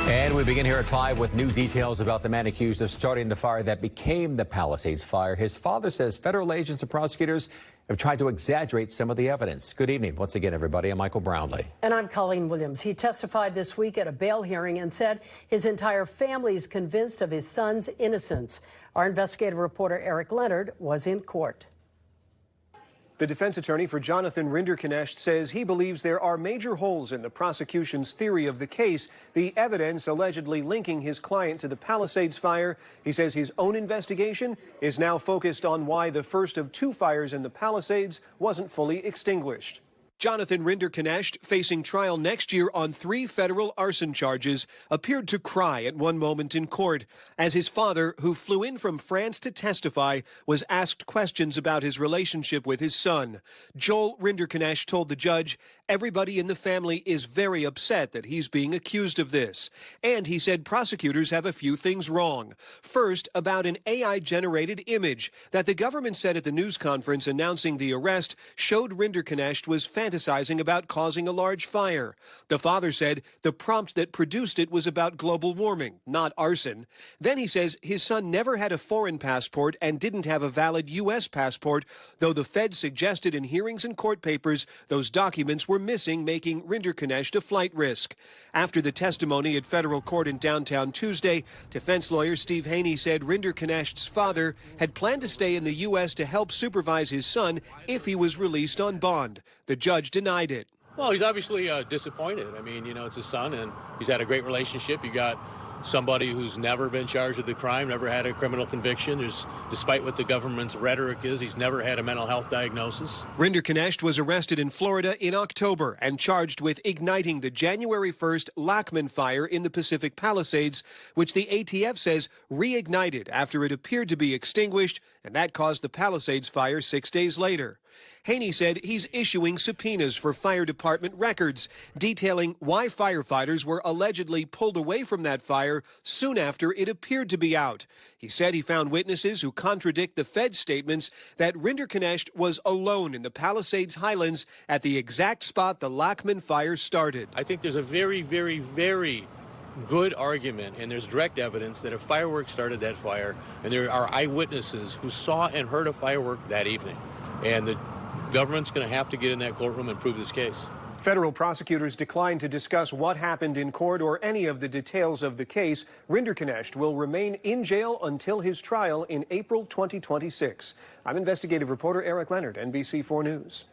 And we begin here at 5 with new details about the man accused of starting the fire that became the Palisades Fire. His father says federal agents and prosecutors have tried to exaggerate some of the evidence. Good evening once again, everybody. I'm Michael Brownlee. And I'm Colleen Williams. He testified this week at a bail hearing and said his entire family is convinced of his son's innocence. Our investigative reporter Eric Leonard was in court. The defense attorney for Jonathan Rinderknecht says he believes there are major holes in the prosecution's theory of the case, the evidence allegedly linking his client to the Palisades fire. He says his own investigation is now focused on why the first of two fires in the Palisades wasn't fully extinguished. Jonathan Rinderknecht, facing trial next year on 3 federal arson charges, appeared to cry at one moment in court as his father, who flew in from France to testify, was asked questions about his relationship with his son. Joel Rinderknecht told the judge, "Everybody in the family is very upset that he's being accused of this." And he said prosecutors have a few things wrong. First, about an AI-generated image that the government said at the news conference announcing the arrest showed Rinderknecht was fantasizing about causing a large fire. The father said the prompt that produced it was about global warming, not arson. Then he says his son never had a foreign passport and didn't have a valid U.S. passport, though the feds suggested in hearings and court papers those documents were missing, making Rinderknecht a flight risk. After the testimony at federal court in downtown Tuesday, defense lawyer Steve Haney said Rinderknecht's father had planned to stay in the U.S. to help supervise his son if he was released on bond. The judge denied it. Well, he's obviously disappointed. I mean, it's his son, and he's had a great relationship. You got somebody who's never been charged with a crime, never had a criminal conviction. Despite what the government's rhetoric is, he's never had a mental health diagnosis. Rinderknecht was arrested in Florida in October and charged with igniting the January 1st Lachman fire in the Pacific Palisades, which the ATF says reignited after it appeared to be extinguished, and that caused the Palisades fire 6 days later. Haney said he's issuing subpoenas for fire department records, detailing why firefighters were allegedly pulled away from that fire soon after it appeared to be out. He said he found witnesses who contradict the Fed's statements that Rinderknecht was alone in the Palisades Highlands at the exact spot the Lachman fire started. I think there's a very, very, very good argument, and there's direct evidence that a firework started that fire, and there are eyewitnesses who saw and heard a firework that evening. And the government's going to have to get in that courtroom and prove this case. Federal prosecutors declined to discuss what happened in court or any of the details of the case. Rinderknecht will remain in jail until his trial in April 2026. I'm investigative reporter Eric Leonard, NBC4 News.